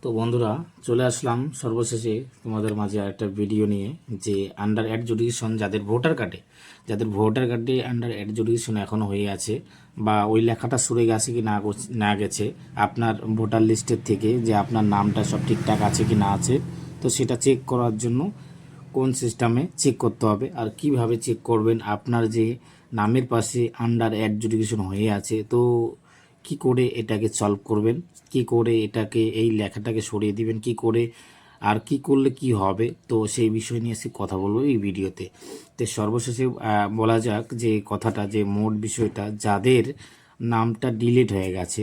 তো বন্ধুরা, চলে আসলাম সর্বশেষে তোমাদের মাঝে একটা ভিডিও নিয়ে, যে আন্ডার অ্যাডজুডিকেশন যাদের ভোটার কার্ডে আন্ডার অ্যাডজুডিকেশন এখনও হয়ে আছে, বা ওই লেখাটা সরে গেছে কি না গেছে আপনার ভোটার লিস্টের থেকে, যে আপনার নামটা সব ঠিকঠাক আছে কি না আছে, তো সেটা চেক করার জন্য কোন সিস্টেমে চেক করতে হবে আর কিভাবে চেক করবেন। আপনার যে নামের পাশে আন্ডার অ্যাডজুডিকেশন হয়ে আছে, তো কি করে এটাকে সলভ করবেন, কি করে এটাকে এই লেখাটাকে সরিয়ে দিবেন, কি করে আর কি করলে কি হবে, তো সেই বিষয় নিয়ে এসে কথা বলবো এই ভিডিওতে। তো সর্বশেষে বলা যাক যে কথাটা, যে মোট বিষয়টা, যাদের নামটা ডিলিট হয়ে গেছে,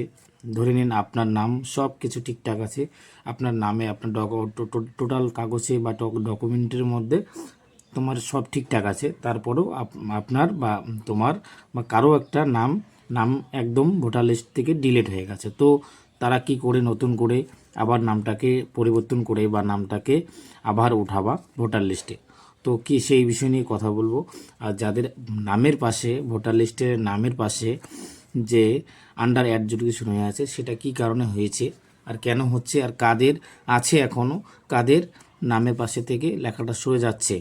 ধরে নিন আপনার নাম সব কিছু ঠিকঠাক আছে, আপনার নামে আপনার টোটাল কাগজে বা ডকুমেন্টের মধ্যে তোমার সব ঠিকঠাক আছে, তারপরেও আপনার বা তোমার বা কারো একটা নাম একদম ভোটার লিস্ট থেকে ডিলিট হয়ে গেছে, তো তারা কি করে নতুন করে আবার নামটাকে পরিবর্তন করে বা নামটাকে আবার উঠাবা ভোটার লিস্টে, তো কি সেই বিষয় নিয়ে কথা বলবো। আর যাদের নামের পাশে ভোটার লিস্টের নামের পাশে যে আন্ডার অ্যাডজুডিকেশন হয়ে আছে, সেটা কি কারণে হয়েছে আর কেন হচ্ছে, আর কাদের আছে এখনও, কাদের নামের পাশে থেকে লেখাটা সরে যাচ্ছে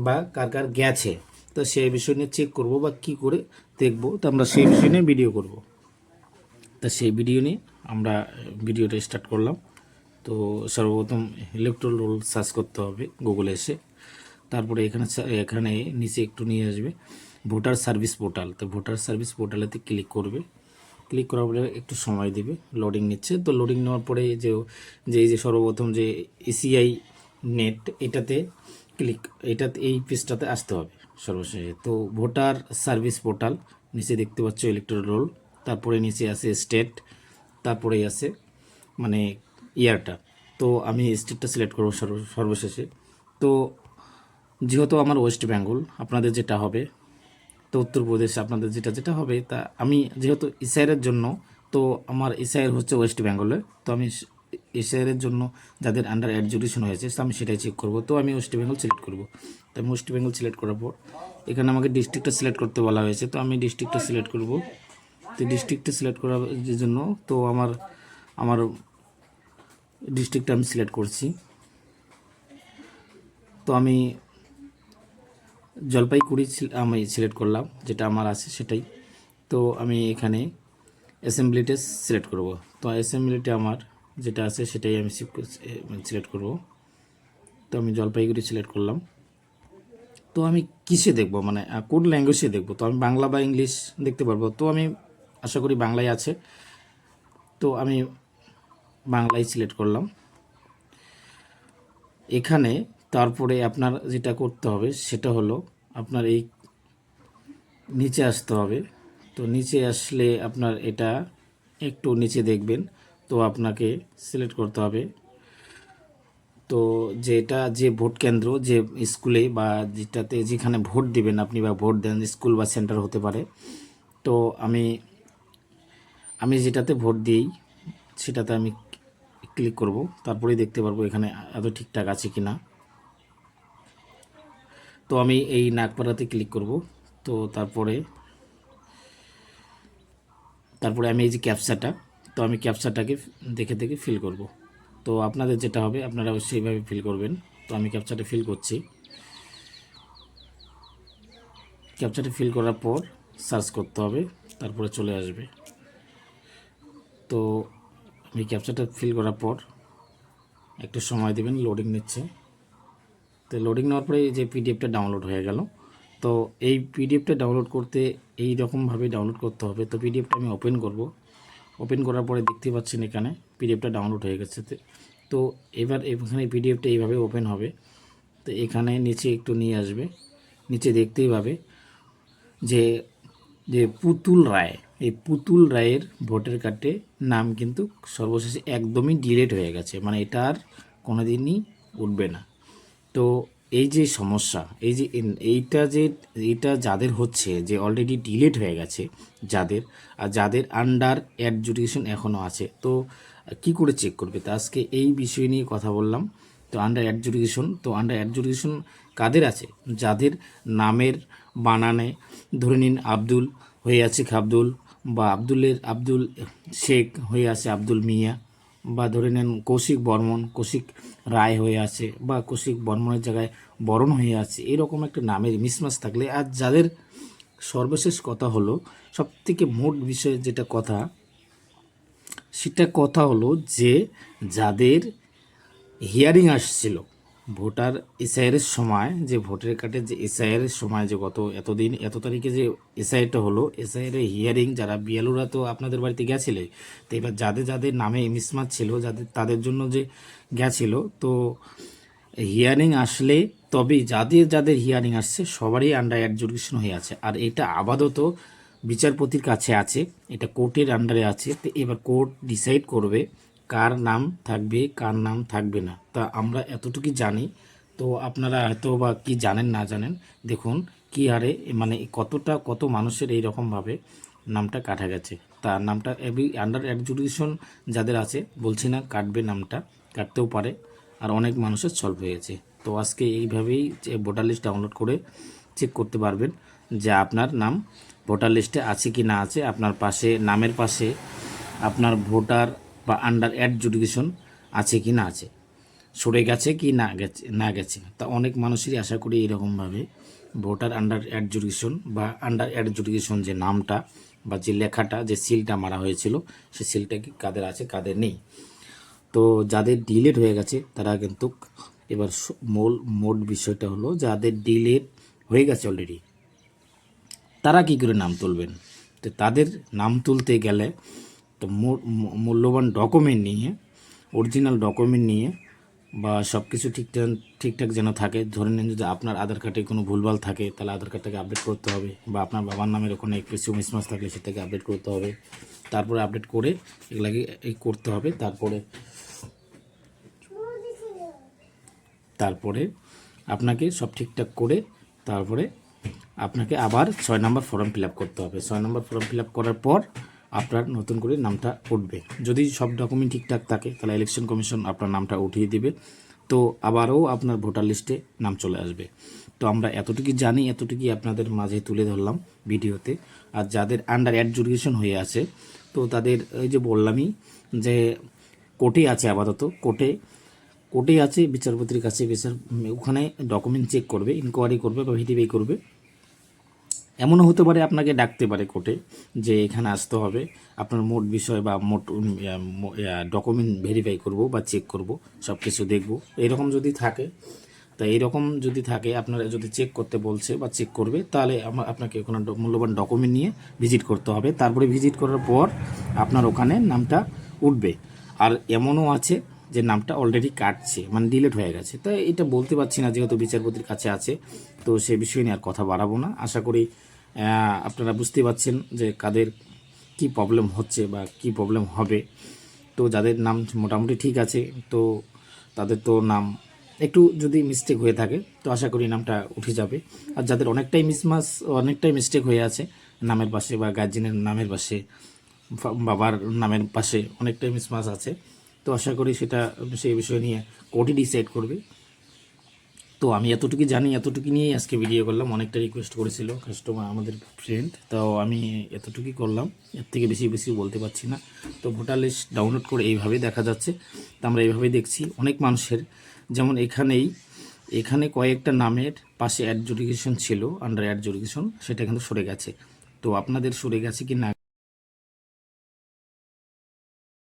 বা কার কার গেছে, তো সেই বিষয় নিয়ে চেক করব বা কি করে দেখব, তো আমরা সেই বিষয় নিয়ে ভিডিও করব। তা সেই ভিডিও নিয়ে আমরা ভিডিওটা স্টার্ট করলাম। তো সর্বপ্রথম ইলেকট্রাল রোল সার্চ করতে হবে গুগলে এসে, তারপরে এখানে নিচে একটু নিয়ে আসবে ভোটার সার্ভিস পোর্টাল, তো ভোটার সার্ভিস পোর্টালেতে ক্লিক করবে। ক্লিক করার পরে একটু সময় দিবে, লোডিং নিচ্ছে, তো লোডিং নেওয়ার পরে এই যে সর্বপ্রথম যে এসিআই নেট, এটাতে এই পেজটাতে আসতে হবে সর্বশেষে। তো ভোটার সার্ভিস পোর্টাল, নিচে দেখতে পাচ্ছ ইলেকট্রাল রোল, তারপরে নিচে আছে স্টেট, তারপরে আছে মানে ইয়ারটা, তো আমি স্টেটটা সিলেক্ট করবো সর্বশেষে। তো যেহেতু আমার ওয়েস্ট বেঙ্গল, আপনাদের যেটা হবে, তো উত্তরপ্রদেশ আপনাদের যেটা হবে, তা আমি যেহেতু ইসআইয়ের জন্য, তো আমার ইসআইয়ের হচ্ছে ওয়েস্ট বেঙ্গলে, তো আমি ইসআইয়ের জন্য যাদের আন্ডার অ্যাডজুডিকেশন হয়েছে আমি সেটাই চেক করব, তো আমি ওয়েস্ট বেঙ্গল সিলেক্ট করব। তো আমি ওয়েস্ট বেঙ্গল সিলেক্ট করার পর এখানে আমাকে ডিস্ট্রিক্টটা সিলেক্ট করতে বলা হয়েছে, তো আমি ডিস্ট্রিক্টটা সিলেক্ট করব। তো ডিস্ট্রিক্টটা সিলেক্ট করার জন্য তো আমার ডিস্ট্রিক্টটা আমি সিলেক্ট করছি, তো আমি জলপাইগুড়ি আমি সিলেক্ট করলাম, যেটা আমার আছে সেটাই। তো আমি এখানে অ্যাসেম্বলিতে সিলেক্ট করব, তো অ্যাসেম্বলিতে আমার যেটা আছে সেটাই আমি সিলেক্ট করব। তো আমি জলপাইগুড়ি সিলেক্ট করলাম। তো আমি কিসে দেখব, মানে কোন ল্যাঙ্গুয়েজে দেখব, তো আমি বাংলা বা ইংলিশ দেখতে পারবো, তো আমি আশা করি বাংলায় আছে, তো আমি বাংলায় সিলেক্ট করলাম এখানে। তারপরে আপনার যেটা করতে হবে সেটা হলো আপনার এই নিচে আসতে হবে। তো নিচে আসলে আপনার এটা একটু নিচে দেখবেন, তো আপনাকে সিলেক্ট করতে হবে। তো যে ভোট কেন্দ্র, যে স্কুলে বা যেখানে ভোট দিবেন আপনি বা ভোট দেন, স্কুল বা সেন্টার হতে পারে, তো আমি যেটাতে ভোট দিই সেটাতে আমি ক্লিক করব, তারপরেই দেখতে পারবো এখানে এত ঠিকঠাক আছে কি না। তো আমি এই নাগপাড়াতে ক্লিক করব। তো তারপরে আমি এই যে ক্যাপচাটা, তো আমি ক্যাপচাটাকে দেখে দেখে ফিল করব। তো আপনাদের যেটা হবে আপনারা সেইভাবে ফিল করবেন। তো আমি ক্যাপচাটা ফিল করছি। ক্যাপচাটা ফিল করার পর সার্চ করতে হবে, তারপরে চলে আসবে। তো আমি ক্যাপচাটা ফিল করার পর একটু সময় দেবেন, লোডিং নিচ্ছে। তো লোডিং নেওয়ার পরে এই যে পিডিএফটা ডাউনলোড হয়ে গেল। তো এই পিডিএফটা ডাউনলোড করতে এই রকমভাবে ডাউনলোড করতে হবে। তো পিডিএফটা আমি ওপেন করব। ওপেন করার পরে দেখতে পাচ্ছেন এখানে পিডিএফটা ডাউনলোড হয়ে গেছে। তো এবার এখানে পিডিএফটা এইভাবে ওপেন হবে। তো এখানে নিচে একটু নিয়ে আসবে, নিচে দেখতেই পাবে যে যে পুতুল রায়, এই পুতুল রায়ের ভোটার কার্ডে নাম কিন্তু সর্বশেষে একদমই ডিলিট হয়ে গেছে, মানে এটা আর কোনো দিনই উঠবে না। তো এই যে সমস্যা, এইটা যাদের হচ্ছে, যে অলরেডি ডিলিট হয়ে গেছে যাদের, আর যাদের আন্ডার অ্যাডজুডিকেশন এখনও আছে, তো কি করে চেক করবে, তা আজকে এই বিষয় নিয়ে কথা বললাম। তো আন্ডার অ্যাডজুডিকেশন কাদের আছে, যাদের নামের বানানে ধরে নিন আব্দুল হয়ে আছে খাবদুল, বা আব্দুল শেখ হয়ে আছে আব্দুল মিয়া, বা ধরে নেন কৌশিক বর্মন, কৌশিক রায় হয়ে আছে, বা কৌশিক বর্মনের জায়গায় বরণ হয়ে আছে, এরকম একটা নামের মিসমাচ থাকলে, আর যাদের সর্বশেষ কথা হলো সবথেকে মোট বিষয় যেটা কথা, সেটা কথা হলো যে যাদের হিয়ারিং আসছিল ভোটার এসআইআরের সময়, যে ভোটার কার্ডের যে এসআইআরের সময় যে গত এতদিন এত তারিখে যে এসআইআরটা হলো, এসআইআরের হিয়ারিং যারা বিএলওরা তো আপনাদের বাড়িতে গেছিলে, তো এবার যাদের যাদের নামে মিসমাচ ছিল, যাদের তাদের জন্য যে গেছিলো, তো হিয়ারিং আসলে তবেই যাদের যাদের হিয়ারিং আসছে সবারই আন্ডার অ্যাডজুডিকেশন হয়ে আছে। আর এটা আপাতত বিচারপতির কাছে আছে, এটা কোর্টের আন্ডারে আছে। তো এবার কোর্ট ডিসাইড করবে কার নাম থাকবে কার নাম থাকবে না। তা আমরা এতটুকু জানি, তো আপনারা হয়তো বা কি জানেন না জানেন, দেখুন কি হারে মানে কত মানুষের এইরকমভাবে নামটা কাটা গেছে। তার নামটা এবি আন্ডার অ্যাডজুডিকেশন যাদের আছে, বলছি না কাটবে, নামটা কাটতেও পারে, আর অনেক মানুষের সলভ হয়ে গেছে। তো আজকে এইভাবেই যে ভোটার লিস্ট ডাউনলোড করে চেক করতে পারবেন যে আপনার নাম ভোটার লিস্টে আছে কি না আছে, আপনার পাশে নামের পাশে আপনার ভোটার বা আন্ডার অ্যাডজুডিকেশন আছে কি না আছে, সরে গেছে কি না গেছে। তা অনেক মানুষেরই আশা করি এরকমভাবে ভোটার আন্ডার অ্যাডজুডিকেশন বা আন্ডার অ্যাডজুডিকেশন যে নামটা বা যে লেখাটা যে সিলটা মারা হয়েছিল, সে সিলটা কি কাদের আছে কাদের নেই। তো যাদের ডিলেট হয়ে গেছে তারা কিন্তু এবার মোট বিষয়টা হলো, যাদের ডিলেট হয়ে গেছে অলরেডি তারা কি করে নাম তুলবেন। তো তাদের নাম তুলতে গেলে তো মূল্যবান ডকুমেন্ট নিয়ে, অরিজিনাল ডকুমেন্ট নিয়ে, বা সব কিছু ঠিকঠাক যেন থাকে। ধরে নিন যদি আপনার আধার কার্ডে কোনো ভুলভাল থাকে, তাহলে আধার কার্ডটাকে আপডেট করতে হবে, বা আপনার বাবার নামের ওখানে কিছু মিসমাচ থাকলে সেটাকে আপডেট করতে হবে। তারপরে আপডেট করে এগুলাকে করতে হবে। তারপরে আপনাকে সব ঠিকঠাক করে তারপরে আপনাকে আবার 6 নম্বর ফর্ম ফিল আপ করতে হবে। 6 নম্বর ফর্ম ফিল আপ করার পর আপনার নতুন করে নামটা উঠবে। যদি সব ডকুমেন্ট ঠিকঠাক থাকে তাহলে ইলেকশন কমিশন আপনার নামটা উঠিয়ে দিবে, তো আবারও আপনার ভোটার লিস্টে নাম চলে আসবে। তো আমরা এতটুকু জানি, এতটুকুই আপনাদের মাঝে তুলে ধরলাম ভিডিওতে। আর যাদের আন্ডার অ্যাডজুডিকেশন হয়ে আছে, তো তাদের এই যে বললামই যে কোর্টে আছে, আপাতত কোর্টে আছে, বিচারপতির কাছে ওখানে ডকুমেন্ট চেক করবে, ইনকোয়ারি করবে বা ভেরিফাই করবে। এমনও হতে পারে আপনাকে ডাকতে পারে কোর্টে যে এখানে আসতে হবে, আপনার মোট বিষয় বা মোট ডকুমেন্ট ভেরিফাই করব বা চেক করব, সব কিছু দেখব, এরকম যদি থাকে। তা এইরকম যদি থাকে, আপনারা যদি চেক করতে বলছে বা চেক করবে, তাহলে আপনাকে ওখানে মূল্যবান ডকুমেন্ট নিয়ে ভিজিট করতে হবে। তারপরে ভিজিট করার পর আপনার ওখানে নামটা উঠবে। আর এমনও আছে যে নামটা অলরেডি কাটছে, মানে ডিলিট হয়ে গেছে। তাই এটা বলতে পারছি না, যেহেতু বিচারপতির কাছে আছে, তো সে বিষয় নিয়ে আর কথা বাড়াবো না। আশা করি আপনারা বুঝতে পারছেন যে কাদের কি প্রবলেম হচ্ছে বা কি প্রবলেম হবে। তো যাদের নাম মোটামুটি ঠিক আছে, তো তাদের তো নাম একটু যদি মিস্টেক হয়ে থাকে, তো আশা করি নামটা উঠে যাবে। আর যাদের অনেকটাই মিস্টেক হয়ে আছে নামের পাশে বা গার্জেনের নামের পাশে, বাবার নামের পাশে অনেকটাই মিসমাচ আছে, তো আশা করি সেই বিষয় নিয়ে কোর্টই ডিসাইড করবে। তো আমি এতটুকু জানি, এতটুকু নিয়েই আজকে ভিডিও করলাম। অনেকটা রিকোয়েস্ট করেছিল কাস্টমার, আমাদের ফ্রেন্ড, তো আমি এতটুকুই করলাম, এর থেকে বেশি বলতে পারছি না। তো ভোটার লিস্ট ডাউনলোড করে এইভাবেই দেখা যাচ্ছে, তো আমরা এইভাবেই দেখছি। অনেক মানুষের, যেমন এখানে কয়েকটা নামের পাশে অ্যাডজুডিকেশন ছিল, আন্ডার অ্যাডজুডিকেশন, সেটা কিন্তু সরে গেছে। তো আপনাদের সরে গেছে কি না